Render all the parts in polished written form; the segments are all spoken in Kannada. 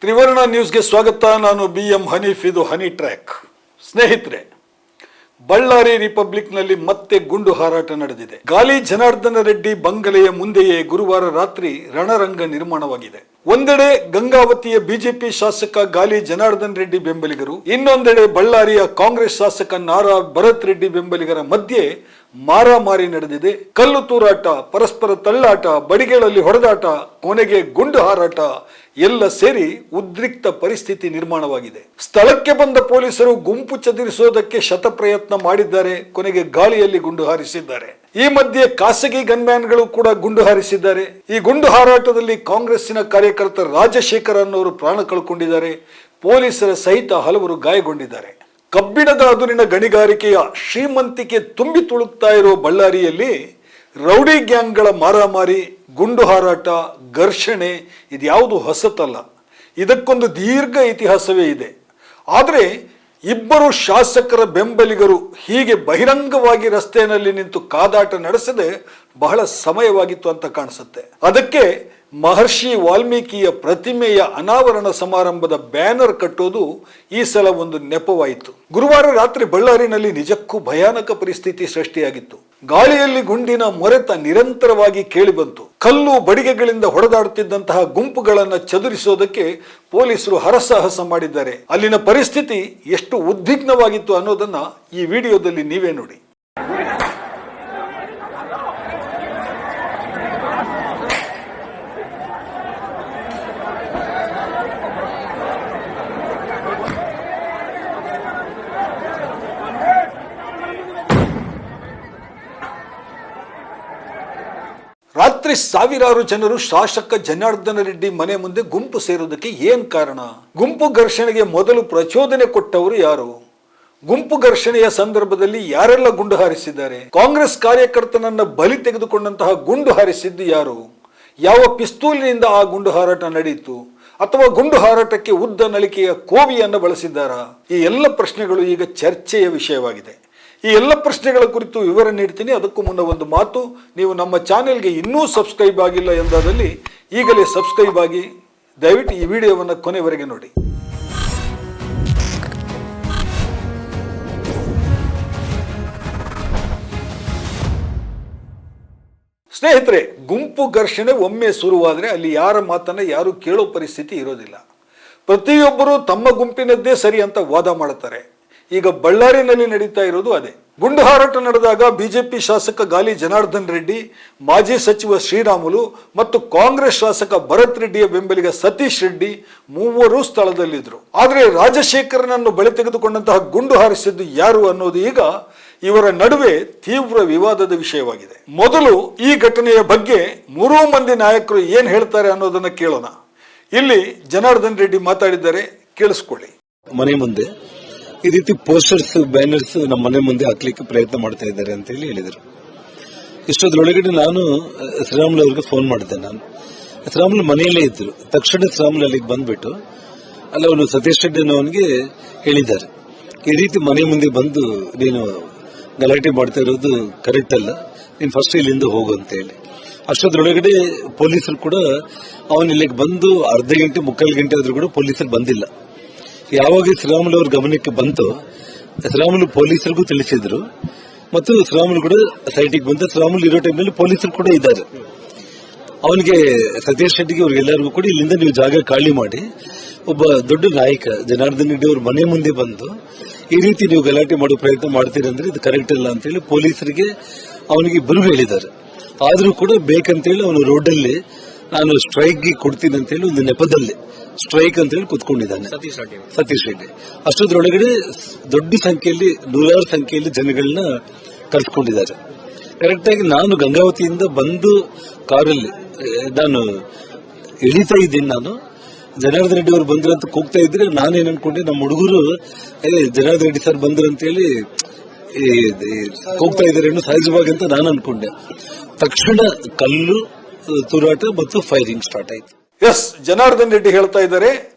ತ್ರಿವರ್ಣ ನ್ಯೂಸ್ಗೆ ಸ್ವಾಗತ. ನಾನು BM ಹನೀಫ್. ಇದು ಹನಿ ಟ್ರ್ಯಾಕ್. ಸ್ನೇಹಿತರೆ, ಬಳ್ಳಾರಿ ರಿಪಬ್ಲಿಕ್ನಲ್ಲಿ ಮತ್ತೆ ಗುಂಡು ಹಾರಾಟ ನಡೆದಿದೆ. ಗಾಲಿ ಜನಾರ್ದನ ರೆಡ್ಡಿ ಬಂಗಲೆಯ ಮುಂದೆಯೇ ಗುರುವಾರ ರಾತ್ರಿ ರಣರಂಗ ನಿರ್ಮಾಣವಾಗಿದೆ. ಒಂದೆಡೆ ಗಂಗಾವತಿಯ ಬಿಜೆಪಿ ಶಾಸಕ ಗಾಲಿ ಜನಾರ್ದನ್ ರೆಡ್ಡಿ ಬೆಂಬಲಿಗರು, ಇನ್ನೊಂದೆಡೆ ಬಳ್ಳಾರಿಯ ಕಾಂಗ್ರೆಸ್ ಶಾಸಕ ನಾರಾ ಭರತ್ ರೆಡ್ಡಿ ಬೆಂಬಲಿಗರ ಮಧ್ಯೆ ಮಾರಾಮಾರಿ ನಡೆದಿದೆ. ಕಲ್ಲು ತೂರಾಟ, ಪರಸ್ಪರ ತಳ್ಳಾಟ, ಬಡಿಗೆಗಳಲ್ಲಿ ಹೊಡೆದಾಟ, ಕೊನೆಗೆ ಗುಂಡು ಹಾರಾಟ ಎಲ್ಲ ಸೇರಿ ಉದ್ರಿಕ್ತ ಪರಿಸ್ಥಿತಿ ನಿರ್ಮಾಣವಾಗಿದೆ. ಸ್ಥಳಕ್ಕೆ ಬಂದ ಪೊಲೀಸರು ಗುಂಪು ಚದುರಿಸೋದಕ್ಕೆ ಶತಪ್ರಯತ್ನ ಮಾಡಿದ್ದಾರೆ. ಕೊನೆಗೆ ಗಾಳಿಯಲ್ಲಿ ಗುಂಡು ಹಾರಿಸಿದ್ದಾರೆ. ಈ ಮಧ್ಯೆ ಖಾಸಗಿ ಗನ್ಮ್ಯಾನ್ಗಳು ಕೂಡ ಗುಂಡು ಹಾರಿಸಿದ್ದಾರೆ. ಈ ಗುಂಡು ಹಾರಾಟದಲ್ಲಿ ಕಾಂಗ್ರೆಸ್ಸಿನ ಕಾರ್ಯಕರ್ತ ರಾಜಶೇಖರ್ ಅನ್ನೋರು ಪ್ರಾಣ ಕಳ್ಕೊಂಡಿದ್ದಾರೆ. ಪೊಲೀಸರ ಸಹಿತ ಹಲವರು ಗಾಯಗೊಂಡಿದ್ದಾರೆ. ಕಬ್ಬಿಣದ ಅದುರಿನ ಗಣಿಗಾರಿಕೆಯ ಶ್ರೀಮಂತಿಕೆ ತುಂಬಿ ತುಳುಕ್ತಾ ಇರೋ ಬಳ್ಳಾರಿಯಲ್ಲಿ ರೌಡಿ ಗ್ಯಾಂಗ್ಗಳ ಮಾರಾಮಾರಿ, ಗುಂಡು ಹಾರಾಟ, ಘರ್ಷಣೆ ಇದ್ಯಾವುದು ಹೊಸತಲ್ಲ. ಇದಕ್ಕೊಂದು ದೀರ್ಘ ಇತಿಹಾಸವೇ ಇದೆ. ಆದರೆ ಇಬ್ಬರು ಶಾಸಕರ ಬೆಂಬಲಿಗರು ಹೀಗೆ ಬಹಿರಂಗವಾಗಿ ರಸ್ತೆಯಲ್ಲಿ ನಿಂತು ಕಾದಾಟ ನಡೆಸದೆ ಬಹಳ ಸಮಯವಾಗಿತ್ತು ಅಂತ ಕಾಣಿಸುತ್ತೆ. ಅದಕ್ಕೆ ಮಹರ್ಷಿ ವಾಲ್ಮೀಕಿಯ ಪ್ರತಿಮೆಯ ಅನಾವರಣ ಸಮಾರಂಭದ ಬ್ಯಾನರ್ ಕಟ್ಟೋದು ಈ ಸಲ ಒಂದು ನೆಪವಾಯಿತು. ಗುರುವಾರ ರಾತ್ರಿ ಬಳ್ಳಾರಿನಲ್ಲಿ ನಿಜಕ್ಕೂ ಭಯಾನಕ ಪರಿಸ್ಥಿತಿ ಸೃಷ್ಟಿಯಾಗಿತ್ತು. ಗಾಳಿಯಲ್ಲಿ ಗುಂಡಿನ ಮೊರೆತ ನಿರಂತರವಾಗಿ ಕೇಳಿಬಂತು. ಕಲ್ಲು ಬಡಿಗೆಗಳಿಂದ ಹೊಡೆದಾಡುತ್ತಿದ್ದಂತಹ ಗುಂಪುಗಳನ್ನು ಚದುರಿಸೋದಕ್ಕೆ ಪೊಲೀಸರು ಹರಸಾಹಸ ಮಾಡಿದ್ದಾರೆ. ಅಲ್ಲಿನ ಪರಿಸ್ಥಿತಿ ಎಷ್ಟು ಉದ್ವಿಗ್ನವಾಗಿತ್ತು ಅನ್ನೋದನ್ನ ಈ ವಿಡಿಯೋದಲ್ಲಿ ನೀವೇ ನೋಡಿ. ರಾತ್ರಿ ಸಾವಿರಾರು ಜನರು ಶಾಸಕ ಜನಾರ್ದನ ರೆಡ್ಡಿ ಮನೆ ಮುಂದೆ ಗುಂಪು ಸೇರೋದಕ್ಕೆ ಏನ್ ಕಾರಣ? ಗುಂಪು ಘರ್ಷಣೆಗೆ ಮೊದಲು ಪ್ರಚೋದನೆ ಕೊಟ್ಟವರು ಯಾರು? ಗುಂಪು ಘರ್ಷಣೆಯ ಸಂದರ್ಭದಲ್ಲಿ ಯಾರೆಲ್ಲ ಗುಂಡು ಹಾರಿಸಿದ್ದಾರೆ? ಕಾಂಗ್ರೆಸ್ ಕಾರ್ಯಕರ್ತನನ್ನ ಬಲಿ ತೆಗೆದುಕೊಂಡಂತಹ ಗುಂಡು ಹಾರಿಸಿದ್ದು ಯಾರು? ಯಾವ ಪಿಸ್ತೂಲಿನಿಂದ ಆ ಗುಂಡು ಹಾರಾಟ ನಡೆಯಿತು? ಅಥವಾ ಗುಂಡು ಹಾರಾಟಕ್ಕೆ ಉದ್ದ ನಳಿಕೆಯ ಕೋವಿಯನ್ನು ಬಳಸಿದ್ದಾರಾ? ಈ ಎಲ್ಲ ಪ್ರಶ್ನೆಗಳು ಈಗ ಚರ್ಚೆಯ ವಿಷಯವಾಗಿದೆ. ಈ ಎಲ್ಲ ಪ್ರಶ್ನೆಗಳ ಕುರಿತು ವಿವರ ನೀಡ್ತೀನಿ. ಅದಕ್ಕೂ ಮುನ್ನ ಒಂದು ಮಾತು, ನೀವು ನಮ್ಮ ಚಾನೆಲ್ಗೆ ಇನ್ನೂ ಸಬ್ಸ್ಕ್ರೈಬ್ ಆಗಿಲ್ಲ ಎಂದಾದಲ್ಲಿ ಈಗಲೇ ಸಬ್ಸ್ಕ್ರೈಬ್ ಆಗಿ. ದಯವಿಟ್ಟು ಈ ವಿಡಿಯೋವನ್ನು ಕೊನೆವರೆಗೆ ನೋಡಿ. ಸ್ನೇಹಿತರೆ, ಗುಂಪು ಘರ್ಷಣೆ ಒಮ್ಮೆ ಶುರುವಾದರೆ ಅಲ್ಲಿ ಯಾರ ಮಾತನ್ನ ಯಾರು ಕೇಳೋ ಪರಿಸ್ಥಿತಿ ಇರೋದಿಲ್ಲ. ಪ್ರತಿಯೊಬ್ಬರು ತಮ್ಮ ಗುಂಪಿನದ್ದೇ ಸರಿ ಅಂತ ವಾದ ಮಾಡುತ್ತಾರೆ. ಈಗ ಬಳ್ಳಾರಿನಲ್ಲಿ ನಡೀತಾ ಇರೋದು ಅದೇ. ಗುಂಡು ಹಾರಾಟ ನಡೆದಾಗ ಬಿಜೆಪಿ ಶಾಸಕ ಗಾಲಿ ಜನಾರ್ದನ್ ರೆಡ್ಡಿ, ಮಾಜಿ ಸಚಿವ ಶ್ರೀರಾಮುಲು ಮತ್ತು ಕಾಂಗ್ರೆಸ್ ಶಾಸಕ ಭರತ್ ರೆಡ್ಡಿಯ ಬೆಂಬಲಿಗ ಸತೀಶ್ ರೆಡ್ಡಿ ಮೂವರು ಸ್ಥಳದಲ್ಲಿದ್ದರು. ಆದರೆ ರಾಜಶೇಖರನನ್ನು ಬಳಿ ತೆಗೆದುಕೊಂಡಂತಹ ಗುಂಡು ಹಾರಿಸಿದ್ದು ಯಾರು ಅನ್ನೋದು ಈಗ ಇವರ ನಡುವೆ ತೀವ್ರ ವಿವಾದದ ವಿಷಯವಾಗಿದೆ. ಮೊದಲು ಈ ಘಟನೆಯ ಬಗ್ಗೆ ಮೂರೂ ಮಂದಿ ನಾಯಕರು ಏನ್ ಹೇಳ್ತಾರೆ ಅನ್ನೋದನ್ನ ಕೇಳೋಣ. ಇಲ್ಲಿ ಜನಾರ್ದನ್ ರೆಡ್ಡಿ ಮಾತಾಡಿದ್ದಾರೆ, ಕೇಳಿಸ್ಕೊಳ್ಳಿ. ಮನೆ ಮುಂದೆ ಈ ರೀತಿ ಪೋಸ್ಟರ್ಸ್, ಬ್ಯಾನರ್ಸ್ ನಮ್ಮ ಮನೆ ಮುಂದೆ ಹಾಕ್ಲಿಕ್ಕೆ ಪ್ರಯತ್ನ ಮಾಡ್ತಾ ಇದ್ದಾರೆ ಅಂತ ಹೇಳಿದರು. ಇಷ್ಟೊಂದರೊಳಗಡೆ ನಾನು ಶ್ರೀರಾಮುಲು ಅವರಿಗೆ ಫೋನ್ ಮಾಡಿದ್ದೆ. ನಾನು ಶ್ರೀರಾಮುಲು ಮನೆಯಲ್ಲೇ ಇದ್ರು. ತಕ್ಷಣ ಶ್ರೀರಾಮುಲು ಅಲ್ಲಿಗೆ ಬಂದ್ಬಿಟ್ಟು ಅಲ್ಲಿ ಅವನು ಸತೀಶ್ ರೆಡ್ಡಿ ಅವನಿಗೆ ಹೇಳಿದ್ದಾರೆ, ಈ ರೀತಿ ಮನೆ ಮುಂದೆ ಬಂದು ನೀನು ಗಲಾಟೆ ಮಾಡ್ತಾ ಇರೋದು ಕರೆಕ್ಟ್ ಅಲ್ಲ, ನೀನು ಫಸ್ಟ್ ಇಲ್ಲಿಂದ ಹೋಗು ಅಂತ ಹೇಳಿ. ಅಷ್ಟೊಂದರೊಳಗಡೆ ಪೊಲೀಸರು ಕೂಡ ಅವನು ಇಲ್ಲಿಗೆ ಬಂದು ಅರ್ಧ ಗಂಟೆ ಮುಕ್ಕಾಲು ಗಂಟೆ ಆದ್ರೂ ಕೂಡ ಪೊಲೀಸರು ಬಂದಿಲ್ಲ. ಯಾವಾಗ ಶ್ರೀರಾಮುಲು ಅವ್ರ ಗಮನಕ್ಕೆ ಬಂತು, ಶ್ರೀರಾಮುಲು ಪೊಲೀಸರಿಗೂ ತಿಳಿಸಿದ್ರು ಮತ್ತು ಶ್ರೀರಾಮುಲು ಕೂಡ ಸೈಟಿಗೆ ಬಂದ. ಶ್ರೀರಾಮುಲು ಇರೋ ಟೈಮ್ನಲ್ಲಿ ಪೊಲೀಸರು ಕೂಡ ಇದ್ದಾರೆ. ಅವನಿಗೆ ಸತೀಶ್ ರೆಡ್ಡಿಗೆ ಅವ್ರಿಗೆಲ್ಲರಿಗೂ ಕೂಡ ಇಲ್ಲಿಂದ ನೀವು ಜಾಗ ಖಾಲಿ ಮಾಡಿ, ಒಬ್ಬ ದೊಡ್ಡ ನಾಯಕ ಜನಾರ್ದನ್ ರೆಡ್ಡಿ ಅವ್ರ ಮನೆ ಮುಂದೆ ಬಂದು ಈ ರೀತಿ ನೀವು ಗಲಾಟೆ ಮಾಡೋ ಪ್ರಯತ್ನ ಮಾಡ್ತೀರಂದ್ರೆ ಇದು ಕರೆಕ್ಟ್ ಅಲ್ಲ ಅಂತೇಳಿ ಪೊಲೀಸರಿಗೆ ಅವನಿಗೆ ಇಬ್ಬರು ಹೇಳಿದ್ದಾರೆ. ಆದರೂ ಕೂಡ ಬೇಕಂತೇಳಿ ಅವನು ರೋಡಲ್ಲಿ ನಾನು ಸ್ಟ್ರೈಕ್ಗೆ ಕೊಡ್ತೀನಿ ಅಂತೇಳಿ ಒಂದು ನೆಪದಲ್ಲಿ ಸ್ಟ್ರೈಕ್ ಅಂತೇಳಿ ಕುತ್ಕೊಂಡಿದ್ದಾನೆ ಸತೀಶ್ ರೆಡ್ಡಿ. ಅಷ್ಟೊಂದರೊಳಗಡೆ ದೊಡ್ಡ ಸಂಖ್ಯೆಯಲ್ಲಿ, ನೂರಾರು ಸಂಖ್ಯೆಯಲ್ಲಿ ಜನಗಳನ್ನ ಕರೆಸ್ಕೊಂಡಿದ್ದಾರೆ. ಕರೆಕ್ಟ್ ಆಗಿ ನಾನು ಗಂಗಾವತಿಯಿಂದ ಬಂದು ಕಾರಲ್ಲಿ ನಾನು ಇಳಿತಾ ಇದ್ದೀನಿ. ನಾನು ಜನಾರ್ದನ್ ರೆಡ್ಡಿ ಅವರು ಬಂದ್ರು ಅಂತ ಕೂಗ್ತಾ ಇದ್ರೆ ನಾನೇನ್ ಅನ್ಕೊಂಡೆ, ನಮ್ಮ ಹುಡುಗರು ಜನಾರ್ದನ್ ರೆಡ್ಡಿ ಸರ್ ಬಂದ್ರು ಅಂತೇಳಿ ಕೂಗ್ತಾ ಇದ್ದಾರೆ ಸಹಜವಾಗಿ ಅಂತ ನಾನು ಅನ್ಕೊಂಡೆ. ತಕ್ಷಣ ಕಲ್ಲು ತೂರಾಟ ಮತ್ತು ಫೈರಿಂಗ್ ಸ್ಟಾರ್ಟ್ ಆಯ್ತು. ಎಸ್, ಜನಾರ್ದನ್ ರೆಡ್ಡಿ ಹೇಳ್ತಾ ಇದ್ದಾರೆ,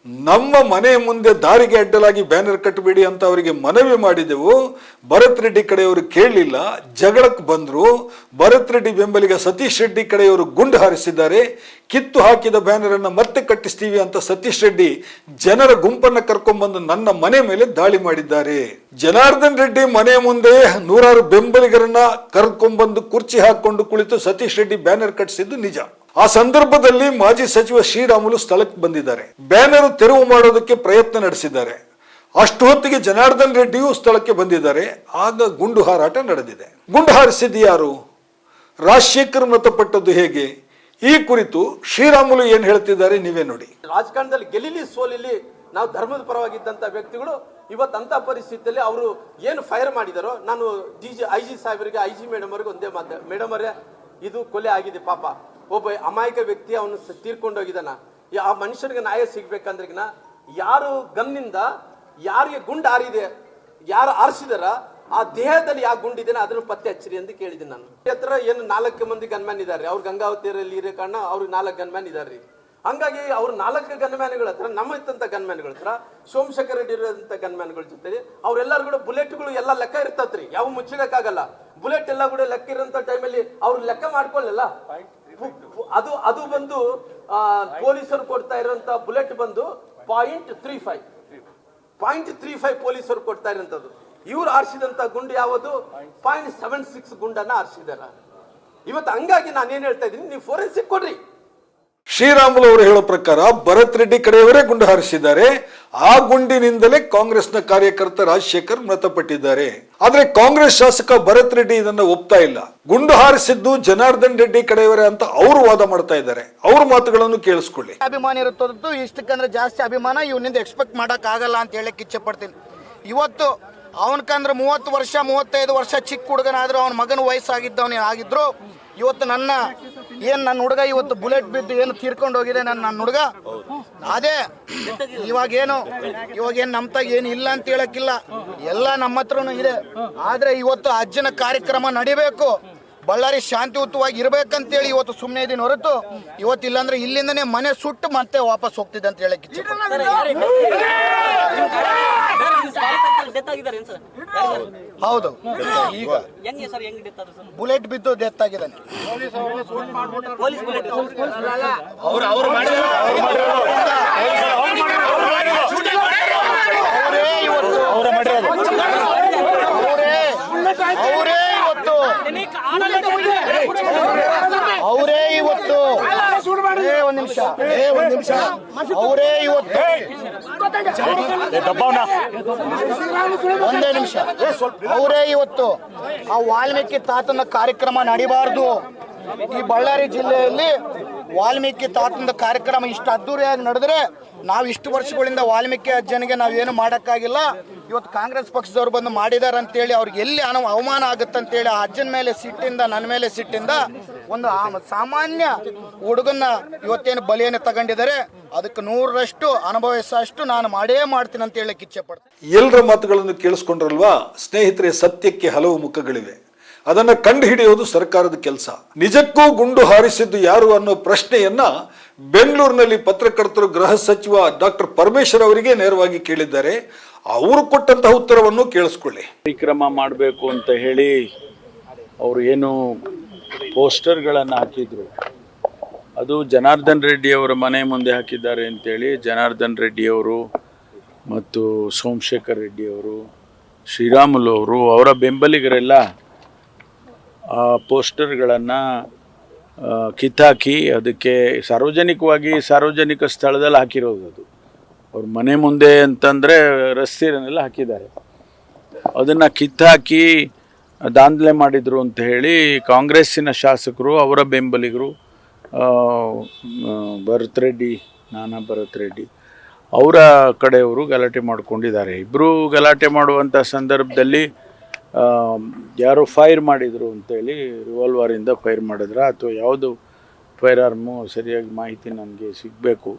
ನಮ್ಮ ಮನೆ ಮುಂದೆ ದಾರಿಗೆ ಅಡ್ಡಲಾಗಿ ಬ್ಯಾನರ್ ಕಟ್ಟಬೇಡಿ ಅಂತ ಅವರಿಗೆ ಮನವಿ ಮಾಡಿದೆವು. ಭರತ್ ರೆಡ್ಡಿ ಕಡೆಯವರು ಕೇಳಲಿಲ್ಲ, ಜಗಳಕ್ಕೆ ಬಂದ್ರು. ಭರತ್ ರೆಡ್ಡಿ ಬೆಂಬಲಿಗ ಸತೀಶ್ ರೆಡ್ಡಿ ಕಡೆಯವರು ಗುಂಡು ಹಾರಿಸಿದ್ದಾರೆ. ಕಿತ್ತು ಹಾಕಿದ ಬ್ಯಾನರ್ ಅನ್ನ ಮತ್ತೆ ಕಟ್ಟಿಸ್ತೀವಿ ಅಂತ ಸತೀಶ್ ರೆಡ್ಡಿ ಜನರ ಗುಂಪನ್ನ ಕರ್ಕೊಂಡ್ಬಂದು ನನ್ನ ಮನೆ ಮೇಲೆ ದಾಳಿ ಮಾಡಿದ್ದಾರೆ. ಜನಾರ್ದನ್ ರೆಡ್ಡಿ ಮನೆ ಮುಂದೆ ನೂರಾರು ಬೆಂಬಲಿಗರನ್ನ ಕರ್ಕೊಂಡ್ಬಂದು ಕುರ್ಚಿ ಹಾಕೊಂಡು ಕುಳಿತು ಸತೀಶ್ ರೆಡ್ಡಿ ಬ್ಯಾನರ್ ಕಟ್ಟಿಸಿದ್ದು ನಿಜ. ಆ ಸಂದರ್ಭದಲ್ಲಿ ಮಾಜಿ ಸಚಿವ ಶ್ರೀರಾಮುಲು ಸ್ಥಳಕ್ಕೆ ಬಂದಿದ್ದಾರೆ. ಬ್ಯಾನರ್ ತೆರವು ಮಾಡೋದಕ್ಕೆ ಪ್ರಯತ್ನ ನಡೆಸಿದ್ದಾರೆ. ಅಷ್ಟು ಹೊತ್ತಿಗೆ ಜನಾರ್ದನ್ ರೆಡ್ಡಿಯೂ ಸ್ಥಳಕ್ಕೆ ಬಂದಿದ್ದಾರೆ. ಆಗ ಗುಂಡು ಹಾರಾಟ ನಡೆದಿದೆ. ಗುಂಡು ಹಾರಿಸಿದ್ದು ಯಾರು? ರಾಜಶೇಖರ್ ಮೃತಪಟ್ಟದ್ದು ಹೇಗೆ? ಈ ಕುರಿತು ಶ್ರೀರಾಮುಲು ಏನ್ ಹೇಳ್ತಿದ್ದಾರೆ ನೀವೇ ನೋಡಿ. ರಾಜಕಾರಣದಲ್ಲಿ ಗೆಲಿಲಿ ಸೋಲಿಲಿ ನಾವು ಧರ್ಮದ ಪರವಾಗಿದ್ದಂತ ವ್ಯಕ್ತಿಗಳು ಇವತ್ತಂತ ಪರಿಸ್ಥಿತಿಯಲ್ಲಿ ಅವರು ಏನು ಫೈರ್ ಮಾಡಿದಾರೋ, ನಾನು ಐಜಿ ಸಾಹೇಬರಿಗೆ, ಐಜಿ ಮೇಡಮ್ ಅವರಿಗೆ ಒಂದೇ ಮಾತು, ಮೇಡಮ್ ಅವರೇ ಇದು ಕೊಲೆ ಆಗಿದೆ, ಪಾಪ ಒಬ್ಬ ಅಮಾಯಕ ವ್ಯಕ್ತಿ ಅವನು ತೀರ್ಕೊಂಡೋಗಿದ್ದಾನ. ಆ ಮನುಷ್ಯನಿಗೆ ನ್ಯಾಯ ಸಿಗ್ಬೇಕಂದ್ರಿಗಿನ ಯಾರು ಗನ್ನಿಂದ ಯಾರಿಗೆ ಗುಂಡು ಹಾರಿದೆ, ಯಾರು ಆರಿಸಿದಾರ, ಆ ದೇಹದಲ್ಲಿ ಯಾವ ಗುಂಡಿದ್ದೇನೆ ಅದನ್ನು ಪತ್ತೆ ಹಚ್ಚಿರಿ ಅಂತ ಕೇಳಿದ್ದೀನಿ ನಾನು. ಹತ್ರ ಏನು 4 ಮಂದಿ ಗನ್ಮ್ಯಾನ್ ಇದ್ದಾರೆ, ಅವ್ರು ಗಂಗಾವತಿಯಲ್ಲಿ ಇರೋ ಕಾರಣ ಅವ್ರಿಗೆ 4 ಗನ್ಮ್ಯಾನ್ ಇದ್ದಾರೆ. ಹಂಗಾಗಿ ಅವ್ರು 4 ಗನ್ಮ್ಯಾನ್ಗಳ ಹತ್ರ, ನಮ್ಮ ಇತ್ತಂತ ಗನ್ಮ್ಯಾನ್ಗಳ ಹತ್ರ, ಸೋಮಶೇಖರ್ ರೆಡ್ಡಿ ಇರೋಂಥ ಗನ್ಮ್ಯಾನ್ಗಳ ಜೊತೆ ಅವ್ರೆಲ್ಲರೂ ಕೂಡ ಬುಲೆಟ್ಗಳು ಎಲ್ಲ ಲೆಕ್ಕ ಇರ್ತತ್ರಿ, ಯಾವ ಮುಚ್ಚಿಡಕ್ಕಾಗಲ್ಲ. ಬುಲೆಟ್ ಎಲ್ಲ ಕೂಡ ಲೆಕ್ಕ ಇರೋಂಥ ಟೈಮಲ್ಲಿ ಅವ್ರು ಲೆಕ್ಕ ಮಾಡ್ಕೊಳ್ಳಲ್ಲ. ಅದು ಬಂದು ಪೊಲೀಸರು ಕೊಡ್ತಾ ಇರೋಂಥ ಬುಲೆಟ್ ಬಂದು 0.35 ಪೊಲೀಸರು ಕೊಡ್ತಾ ಇರೋಂಥದ್ದು. ಇವ್ರು ಆರಿಸಿದಂತ ಗುಂಡು ಯಾವುದು 0.76 ಗುಂಡನ್ನ ಆರಿಸಿದಾರ ಇವತ್ತು. ಹಂಗಾಗಿ ನಾನು ಏನ್ ಹೇಳ್ತಾ ಇದ್ದೀನಿ, ನೀವು ಫೋರೆನ್ಸಿಕ್ ಕೊಡ್ರಿ. ಶ್ರೀರಾಮುಲು ಅವರು ಹೇಳೋ ಪ್ರಕಾರ ಭರತ್ ರೆಡ್ಡಿ ಕಡೆಯವರೇ ಗುಂಡು ಹಾರಿಸಿದ್ದಾರೆ. ಆ ಗುಂಡಿನಿಂದಲೇ ಕಾಂಗ್ರೆಸ್ನ ಕಾರ್ಯಕರ್ತ ರಾಜಶೇಖರ್ ಮೃತಪಟ್ಟಿದ್ದಾರೆ. ಆದ್ರೆ ಕಾಂಗ್ರೆಸ್ ಶಾಸಕ ಭರತ್ ರೆಡ್ಡಿ ಇದನ್ನ ಒಪ್ತಾ ಇಲ್ಲ. ಗುಂಡು ಹಾರಿಸಿದ್ದು ಜನಾರ್ದನ್ ರೆಡ್ಡಿ ಕಡೆಯವರೇ ಅಂತ ಅವರು ವಾದ ಮಾಡ್ತಾ ಇದ್ದಾರೆ. ಅವ್ರ ಮಾತುಗಳನ್ನು ಕೇಳಿಸ್ಕೊಳ್ಳಿ. ಅಭಿಮಾನ ಇರುತ್ತದ್ದು, ಇಷ್ಟಕ್ಕಂದ್ರೆ ಜಾಸ್ತಿ ಅಭಿಮಾನ ಇವನಿಂದ ಎಕ್ಸ್ಪೆಕ್ಟ್ ಮಾಡಕ್ ಆಗಲ್ಲ ಅಂತ ಹೇಳಕ್ ಇಚ್ಛೆ ಪಡ್ತೀನಿ. ಇವತ್ತು ಅವನಕಂದ್ರೆ 30 ವರ್ಷ 35 ವರ್ಷ ಚಿಕ್ಕ ಹುಡುಗನಾದ್ರೂ ಅವನ ಮಗನ ವಯಸ್ಸಾಗಿದ್ದವನೇ ಆಗಿದ್ರು. ಇವತ್ತು ನನ್ನ ಹುಡುಗ ಇವತ್ತು ಬುಲೆಟ್ ಬಿದ್ದು ಏನು ತೀರ್ಕೊಂಡು ಹೋಗಿದೆ ನನ್ನ ಹುಡುಗ. ಅದೇ ಇವಾಗೇನು ನಮ್ತಾಗ ಏನು ಇಲ್ಲ ಅಂತ ಹೇಳಕ್ಕಿಲ್ಲ, ಎಲ್ಲ ನಮ್ಮ ಹತ್ರನೂ ಇದೆ. ಆದ್ರೆ ಇವತ್ತು ಅಜ್ಜನ ಕಾರ್ಯಕ್ರಮ ನಡಿಬೇಕು, ಬಳ್ಳಾರಿ ಶಾಂತಿಯುತವಾಗಿ ಇರ್ಬೇಕಂತೇಳಿ ಇವತ್ತು ಸುಮ್ಮನೆ ಇದೀನಿ ಹೊರತು ಇವತ್ತು ಇಲ್ಲಾಂದ್ರೆ ಇಲ್ಲಿಂದನೇ ಮನೆ ಸುಟ್ಟು ಮತ್ತೆ ವಾಪಸ್ ಹೋಗ್ತಿದೆ ಅಂತ ಹೇಳಕ್ ಇಚ್ಛೆ. ಹೌದು, ಈಗ ಬುಲೆಟ್ ಬಿದ್ದು ಡೆತ್ ಆಗಿದ್ದಾನೆ. ಅವರೇ ಇವತ್ತು ಒಂದ್ ನಿಮಿಷ ಅವರೇ ಇವತ್ತು ಒಂದೇ ನಿಮಿಷ ಅವರೇ ಇವತ್ತು ಆ ವಾಲ್ಮೀಕಿ ತಾತನ ಕಾರ್ಯಕ್ರಮ ನಡಿಬಾರ್ದು. ಈ ಬಳ್ಳಾರಿ ಜಿಲ್ಲೆಯಲ್ಲಿ ವಾಲ್ಮೀಕಿ ತಾತನ ಕಾರ್ಯಕ್ರಮ ಇಷ್ಟು ಅದ್ದೂರಿಯಾಗಿ ನಡೆದ್ರೆ ನಾವು ಇಷ್ಟು ವರ್ಷಗಳಿಂದ ವಾಲ್ಮೀಕಿ ಅಜ್ಜನಿಗೆ ನಾವೇನು ಮಾಡೋಕ್ಕಾಗಿಲ್ಲ. ಇವತ್ತು ಕಾಂಗ್ರೆಸ್ ಪಕ್ಷದವ್ರು ಬಂದು ಮಾಡಿದಾರೆ ಅಂತೇಳಿ ಅವ್ರಿಗೆ ಎಲ್ಲಿ ಅವಮಾನ ಆಗುತ್ತಂತೇಳಿ ಆ ಅಜ್ಜನ ಮೇಲೆ ಸಿಟ್ಟಿಂದ, ನನ್ನ ಮೇಲೆ ಸಿಟ್ಟಿಂದ ಒಂದು ಸಾಮಾನ್ಯ ಹುಡುಗನ್ನ ಇವತ್ತೇನು ಬಲಿಯನ್ನು ತಗೊಂಡಿದ್ದಾರೆ, ಅದಕ್ಕೆ 100ರಷ್ಟು ಅನುಭವಿಸಷ್ಟು ನಾನು ಮಾಡೇ ಮಾಡ್ತೀನಿ ಅಂತ ಹೇಳಕ್ ಇಚ್ಛೆ ಪಡ್ತೀನಿ. ಎಲ್ಲರ ಮಾತುಗಳನ್ನು ಕೇಳಿಸ್ಕೊಂಡ್ರಲ್ವಾ ಸ್ನೇಹಿತರೆ? ಸತ್ಯಕ್ಕೆ ಹಲವು ಮುಖಗಳಿವೆ. ಅದನ್ನ ಕಂಡು ಹಿಡಿಯೋದು ಸರ್ಕಾರದ ಕೆಲಸ. ನಿಜಕ್ಕೂ ಗುಂಡು ಹಾರಿಸಿದ್ದು ಯಾರು ಅನ್ನೋ ಪ್ರಶ್ನೆಯನ್ನ ಬೆಂಗಳೂರಿನಲ್ಲಿ ಪತ್ರಕರ್ತರು ಗೃಹ ಸಚಿವ ಡಾಕ್ಟರ್ ಪರಮೇಶ್ವರ್ ಅವರಿಗೆ ನೇರವಾಗಿ ಕೇಳಿದ್ದಾರೆ. ಅವರು ಕೊಟ್ಟಂತಹ ಉತ್ತರವನ್ನು ಕೇಳಿಸ್ಕೊಳ್ಳಿ. ಕಾರ್ಯಕ್ರಮ ಮಾಡಬೇಕು ಅಂತ ಹೇಳಿ ಅವರು ಏನು ಪೋಸ್ಟರ್ಗಳನ್ನು ಹಾಕಿದ್ರು, ಅದು ಜನಾರ್ದನ್ ರೆಡ್ಡಿ ಅವರ ಮನೆ ಮುಂದೆ ಹಾಕಿದ್ದಾರೆ ಅಂತೇಳಿ ಜನಾರ್ದನ್ ರೆಡ್ಡಿ ಅವರು ಮತ್ತು ಸೋಮಶೇಖರ್ ರೆಡ್ಡಿ ಅವರು, ಶ್ರೀರಾಮುಲು ಅವರು, ಅವರ ಬೆಂಬಲಿಗರೆಲ್ಲ ಆ ಪೋಸ್ಟರ್ಗಳನ್ನು ಕಿತ್ತಾಕಿ ಅದಕ್ಕೆ ಸಾರ್ವಜನಿಕ ಸ್ಥಳದಲ್ಲಿ ಹಾಕಿರೋದು. ಅದು ಅವ್ರ ಮನೆ ಮುಂದೆ ಅಂತಂದರೆ ರಸ್ತೆಯನ್ನೆಲ್ಲ ಹಾಕಿದ್ದಾರೆ. ಅದನ್ನು ಕಿತ್ತಾಕಿ ದಾಂಧಲೆ ಮಾಡಿದರು ಅಂತ ಹೇಳಿ ಕಾಂಗ್ರೆಸ್ಸಿನ ಶಾಸಕರು, ಅವರ ಬೆಂಬಲಿಗರು, ಭರತ್ ರೆಡ್ಡಿ, ನಾನಾ ಭರತ್ ರೆಡ್ಡಿ ಅವರ ಕಡೆಯವರು ಗಲಾಟೆ ಮಾಡ್ಕೊಂಡಿದ್ದಾರೆ. ಇಬ್ಬರು ಗಲಾಟೆ ಮಾಡುವಂಥ ಸಂದರ್ಭದಲ್ಲಿ ಯಾರೋ ಫೈರ್ ಮಾಡಿದರು ಅಂತೇಳಿ, ರಿವಾಲ್ವರಿಂದ ಫೈರ್ ಮಾಡಿದ್ರ ಅಥವಾ ಯಾವುದು ಫೈರ್ ಆರ್ಮು ಸರಿಯಾಗಿ ಮಾಹಿತಿ ನನಗೆ ಸಿಗಬೇಕು.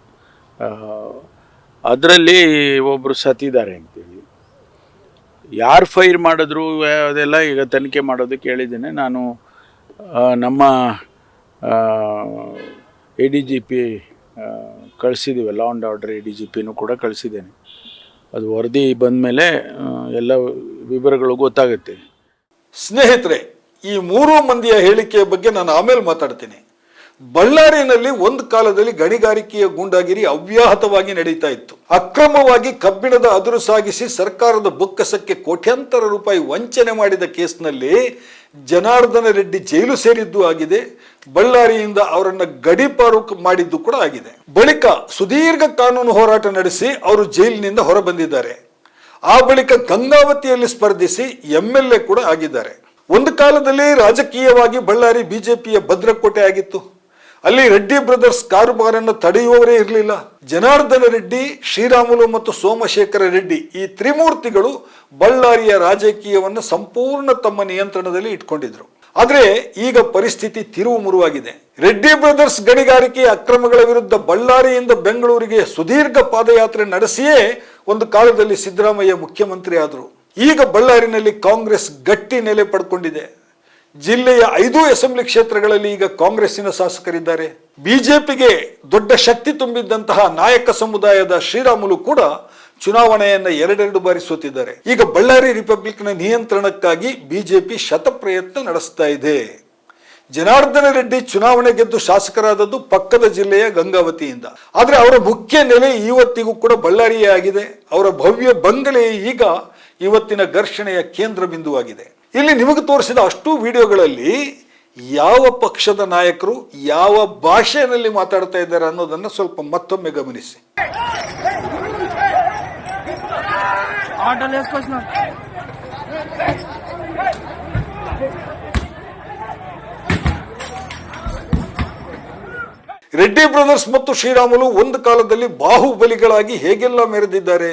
ಅದರಲ್ಲಿ ಒಬ್ಬರು ಸತ್ತಿದ್ದಾರೆ ಅಂತೇಳಿ. ಯಾರು ಫೈರ್ ಮಾಡಿದ್ರು ಅದೆಲ್ಲ ಈಗ ತನಿಖೆ ಮಾಡೋದಕ್ಕೆ ಹೇಳಿದ್ದೇನೆ. ನಾನು ನಮ್ಮ ADGP ಕಳಿಸಿದ್ದೀವಿ, ಲಾ ಆ್ಯಂಡ್ ಆರ್ಡರ್ ADGPನೂ ಕೂಡ ಕಳಿಸಿದ್ದೇನೆ. ಅದು ವರದಿ ಬಂದ ಮೇಲೆ ಎಲ್ಲ ವಿವರಗಳು ಗೊತ್ತಾಗುತ್ತೆ. ಸ್ನೇಹಿತರೆ, ಈ 3 ಮಂದಿಯ ಹೇಳಿಕೆಯ ಬಗ್ಗೆ ನಾನು ಆಮೇಲೆ ಮಾತಾಡ್ತೀನಿ. ಬಳ್ಳಾರಿಯಲ್ಲಿ ಒಂದು ಕಾಲದಲ್ಲಿ ಗಣಿಗಾರಿಕೆಯ ಗೂಂಡಾಗಿರಿ ಅವ್ಯಾಹತವಾಗಿ ನಡೀತಾ ಇತ್ತು. ಅಕ್ರಮವಾಗಿ ಕಬ್ಬಿಣದ ಅದುರು ಸಾಗಿಸಿ ಸರ್ಕಾರದ ಬೊಕ್ಕಸಕ್ಕೆ ಕೋಟ್ಯಾಂತರ ರೂಪಾಯಿ ವಂಚನೆ ಮಾಡಿದ ಕೇಸ್ನಲ್ಲಿ ಜನಾರ್ದನ ರೆಡ್ಡಿ ಜೈಲು ಸೇರಿದ್ದು ಆಗಿದೆ. ಬಳ್ಳಾರಿಯಿಂದ ಅವರನ್ನ ಗಡೀಪಾರು ಮಾಡಿದ್ದು ಕೂಡ ಆಗಿದೆ. ಬಳಿಕ ಸುದೀರ್ಘ ಕಾನೂನು ಹೋರಾಟ ನಡೆಸಿ ಅವರು ಜೈಲಿನಿಂದ ಹೊರಬಂದಿದ್ದಾರೆ. ಆ ಬಳಿಕ ಗಂಗಾವತಿಯಲ್ಲಿ ಸ್ಪರ್ಧಿಸಿ MLA ಕೂಡ ಆಗಿದ್ದಾರೆ. ಒಂದು ಕಾಲದಲ್ಲಿ ರಾಜಕೀಯವಾಗಿ ಬಳ್ಳಾರಿ ಬಿಜೆಪಿಯ ಭದ್ರಕೋಟೆ ಆಗಿತ್ತು. ಅಲ್ಲಿ ರೆಡ್ಡಿ ಬ್ರದರ್ಸ್ ಕಾರುಬಾರನ್ನು ತಡೆಯುವವರೇ ಇರಲಿಲ್ಲ. ಜನಾರ್ದನ ರೆಡ್ಡಿ, ಶ್ರೀರಾಮುಲು ಮತ್ತು ಸೋಮಶೇಖರ ರೆಡ್ಡಿ ಈ ತ್ರಿಮೂರ್ತಿಗಳು ಬಳ್ಳಾರಿಯ ರಾಜಕೀಯವನ್ನು ಸಂಪೂರ್ಣ ತಮ್ಮ ನಿಯಂತ್ರಣದಲ್ಲಿ ಇಟ್ಕೊಂಡಿದ್ರು. ಆದರೆ ಈಗ ಪರಿಸ್ಥಿತಿ ತಿರುವು ಮುರುವಾಗಿದೆ. ರೆಡ್ಡಿ ಬ್ರದರ್ಸ್ ಗಣಿಗಾರಿಕೆ ಅಕ್ರಮಗಳ ವಿರುದ್ಧ ಬಳ್ಳಾರಿಯಿಂದ ಬೆಂಗಳೂರಿಗೆ ಸುದೀರ್ಘ ಪಾದಯಾತ್ರೆ ನಡೆಸಿಯೇ ಒಂದು ಕಾಲದಲ್ಲಿ ಸಿದ್ದರಾಮಯ್ಯ ಮುಖ್ಯಮಂತ್ರಿ ಆದರು. ಈಗ ಬಳ್ಳಾರಿನಲ್ಲಿ ಕಾಂಗ್ರೆಸ್ ಗಟ್ಟಿ ನೆಲೆ ಪಡ್ಕೊಂಡಿದೆ. ಜಿಲ್ಲೆಯ 5 ಅಸೆಂಬ್ಲಿ ಕ್ಷೇತ್ರಗಳಲ್ಲಿ ಈಗ ಕಾಂಗ್ರೆಸ್ಸಿನ ಶಾಸಕರಿದ್ದಾರೆ. ಬಿಜೆಪಿಗೆ ದೊಡ್ಡ ಶಕ್ತಿ ತುಂಬಿದ್ದಂತಹ ನಾಯಕ ಸಮುದಾಯದ ಶ್ರೀರಾಮುಲು ಕೂಡ ಚುನಾವಣೆಯನ್ನ 2 ಬಾರಿ ಸೋತಿದ್ದಾರೆ. ಈಗ ಬಳ್ಳಾರಿ ರಿಪಬ್ಲಿಕ್ನ ನಿಯಂತ್ರಣಕ್ಕಾಗಿ ಬಿಜೆಪಿ ಶತಪ್ರಯತ್ನ ನಡೆಸ್ತಾ ಇದೆ. ಜನಾರ್ದನ ರೆಡ್ಡಿ ಚುನಾವಣೆ ಗೆದ್ದು ಶಾಸಕರಾದದ್ದು ಪಕ್ಕದ ಜಿಲ್ಲೆಯ ಗಂಗಾವತಿಯಿಂದ. ಆದರೆ ಅವರ ಮುಖ್ಯ ನೆಲೆ ಇವತ್ತಿಗೂ ಕೂಡ ಬಳ್ಳಾರಿಯೇ ಆಗಿದೆ. ಅವರ ಭವ್ಯ ಬಂಗಲೆ ಈಗ ಇವತ್ತಿನ ಘರ್ಷಣೆಯ ಕೇಂದ್ರ ಬಿಂದುವಾಗಿದೆ. ಇಲ್ಲಿ ನಿಮಗೆ ತೋರಿಸಿದ ಅಷ್ಟು ವಿಡಿಯೋಗಳಲ್ಲಿ ಯಾವ ಪಕ್ಷದ ನಾಯಕರು ಯಾವ ಭಾಷೆಯಲ್ಲಿ ಮಾತಾಡ್ತಾ ಇದ್ದಾರೆ ಅನ್ನೋದನ್ನ ಸ್ವಲ್ಪ ಮತ್ತೊಮ್ಮೆ ಗಮನಿಸಿ. ರೆಡ್ಡಿ ಬ್ರದರ್ಸ್ ಮತ್ತು ಶ್ರೀರಾಮುಲು ಒಂದು ಕಾಲದಲ್ಲಿ ಬಾಹುಬಲಿಗಳಾಗಿ ಹೇಗೆಲ್ಲ ಮೆರೆದಿದ್ದಾರೆ,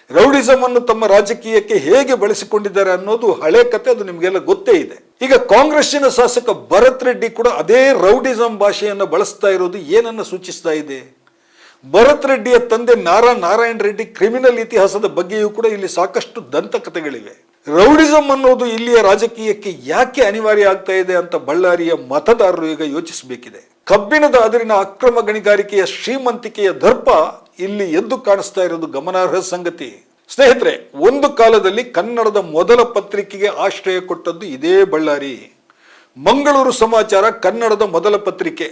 ರೌಡಿಸಂ ಅನ್ನು ತಮ್ಮ ರಾಜಕೀಯಕ್ಕೆ ಹೇಗೆ ಬಳಸಿಕೊಂಡಿದ್ದಾರೆ ಅನ್ನೋದು ಹಳೆ ಕತೆ, ಅದು ನಿಮಗೆಲ್ಲ ಗೊತ್ತೇ ಇದೆ. ಈಗ ಕಾಂಗ್ರೆಸ್ಸಿನ ಶಾಸಕ ಭರತ್ ರೆಡ್ಡಿ ಕೂಡ ಅದೇ ರೌಡಿಸಂ ಭಾಷೆಯನ್ನು ಬಳಸ್ತಾ ಇರೋದು ಏನನ್ನ ಸೂಚಿಸ್ತಾ ಇದೆ? ಭರತ್ ರೆಡ್ಡಿಯ ತಂದೆ ನಾರಾಯಣ ರೆಡ್ಡಿ ಕ್ರಿಮಿನಲ್ ಇತಿಹಾಸದ ಬಗ್ಗೆಯೂ ಕೂಡ ಇಲ್ಲಿ ಸಾಕಷ್ಟು ದಂತಕಥೆಗಳಿವೆ. ರೌಡಿಸಂ ಅನ್ನೋದು ಇಲ್ಲಿಯ ರಾಜಕೀಯಕ್ಕೆ ಯಾಕೆ ಅನಿವಾರ್ಯ ಆಗ್ತಾ ಇದೆ ಅಂತ ಬಳ್ಳಾರಿಯ ಮತದಾರರು ಈಗ ಯೋಚಿಸಬೇಕಿದೆ. ಕಬ್ಬಿಣದ ಅದಿರಿನ ಅಕ್ರಮ ಗಣಿಗಾರಿಕೆಯ ಶ್ರೀಮಂತಿಕೆಯ ದರ್ಪ ಇಲ್ಲಿ ಎದ್ದು ಕಾಣಿಸ್ತಾ ಇರೋದು ಗಮನಾರ್ಹ ಸಂಗತಿ. ಸ್ನೇಹಿತರೆ, ಒಂದು ಕಾಲದಲ್ಲಿ ಕನ್ನಡದ ಮೊದಲ ಪತ್ರಿಕೆಗೆ ಆಶ್ರಯ ಕೊಟ್ಟದ್ದು ಇದೇ ಬಳ್ಳಾರಿ. ಮಂಗಳೂರು ಸಮಾಚಾರ ಕನ್ನಡದ ಮೊದಲ ಪತ್ರಿಕೆ.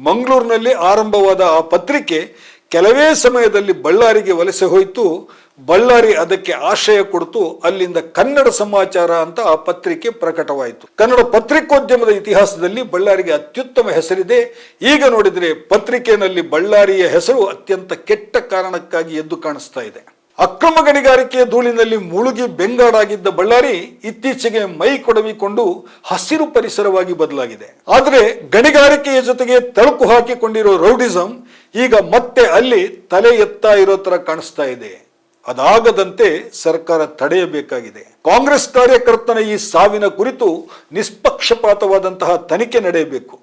ಮಂಗಳೂರಿನಲ್ಲಿ ಆರಂಭವಾದ ಆ ಪತ್ರಿಕೆ ಕೆಲವೇ ಸಮಯದಲ್ಲಿ ಬಳ್ಳಾರಿಗೆ ವಲಸೆ ಹೋಯಿತು. ಬಳ್ಳಾರಿ ಅದಕ್ಕೆ ಆಶ್ರಯ ಕೊಡ್ತು. ಅಲ್ಲಿಂದ ಕನ್ನಡ ಸಮಾಚಾರ ಅಂತ ಆ ಪತ್ರಿಕೆ ಪ್ರಕಟವಾಯಿತು. ಕನ್ನಡ ಪತ್ರಿಕೋದ್ಯಮದ ಇತಿಹಾಸದಲ್ಲಿ ಬಳ್ಳಾರಿಗೆ ಅತ್ಯುತ್ತಮ ಹೆಸರಿದೆ. ಈಗ ನೋಡಿದ್ರೆ ಪತ್ರಿಕೆಯಲ್ಲಿ ಬಳ್ಳಾರಿಯ ಹೆಸರು ಅತ್ಯಂತ ಕೆಟ್ಟ ಕಾರಣಕ್ಕಾಗಿ ಎದ್ದು ಕಾಣಿಸ್ತಾ ಇದೆ. ಅಕ್ರಮ ಗಣಿಗಾರಿಕೆಯ ಧೂಳಿನಲ್ಲಿ ಮುಳುಗಿ ಬೆಂಗಾಡಾಗಿದ್ದ ಬಳ್ಳಾರಿ ಇತ್ತೀಚೆಗೆ ಮೈ ಕೊಡವಿಕೊಂಡು ಹಸಿರು ಪರಿಸರವಾಗಿ ಬದಲಾಗಿದೆ. ಆದರೆ ಗಣಿಗಾರಿಕೆಯ ಜೊತೆಗೆ ತಳುಕು ಹಾಕಿಕೊಂಡಿರೋ ರೌಡಿಸಂ ಈಗ ಮತ್ತೆ ಅಲ್ಲಿ ತಲೆ ಎತ್ತಾ ಇರೋ ತರ ಕಾಣಿಸ್ತಾ ಇದೆ. ಅದಾಗದಂತೆ ಸರ್ಕಾರ ತಡೆಯಬೇಕಾಗಿದೆ. ಕಾಂಗ್ರೆಸ್ ಕಾರ್ಯಕರ್ತನ ಈ ಸಾವಿನ ಕುರಿತು ನಿಷ್ಪಕ್ಷಪಾತವಾದಂತಹ ತನಿಖೆ ನಡೆಯಬೇಕು.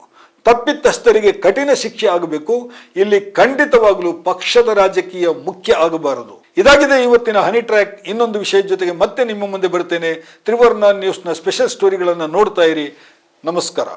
ತಪ್ಪಿತಸ್ಥರಿಗೆ ಕಠಿಣ ಶಿಕ್ಷೆ ಆಗಬೇಕು. ಇಲ್ಲಿ ಖಂಡಿತವಾಗಲೂ ಪಕ್ಷದ ರಾಜಕೀಯ ಮುಖ್ಯ ಆಗಬಾರದು. ಇದಾಗಿದೆ ಇವತ್ತಿನ ಹನಿ ಟ್ರ್ಯಾಕ್. ಇನ್ನೊಂದು ವಿಷಯದ ಜೊತೆಗೆ ಮತ್ತೆ ನಿಮ್ಮ ಮುಂದೆ ಬರ್ತೇನೆ. ತ್ರಿವರ್ಣ ನ್ಯೂಸ್ನ ಸ್ಪೆಷಲ್ ಸ್ಟೋರಿಗಳನ್ನು ನೋಡ್ತಾ ಇರಿ. ನಮಸ್ಕಾರ.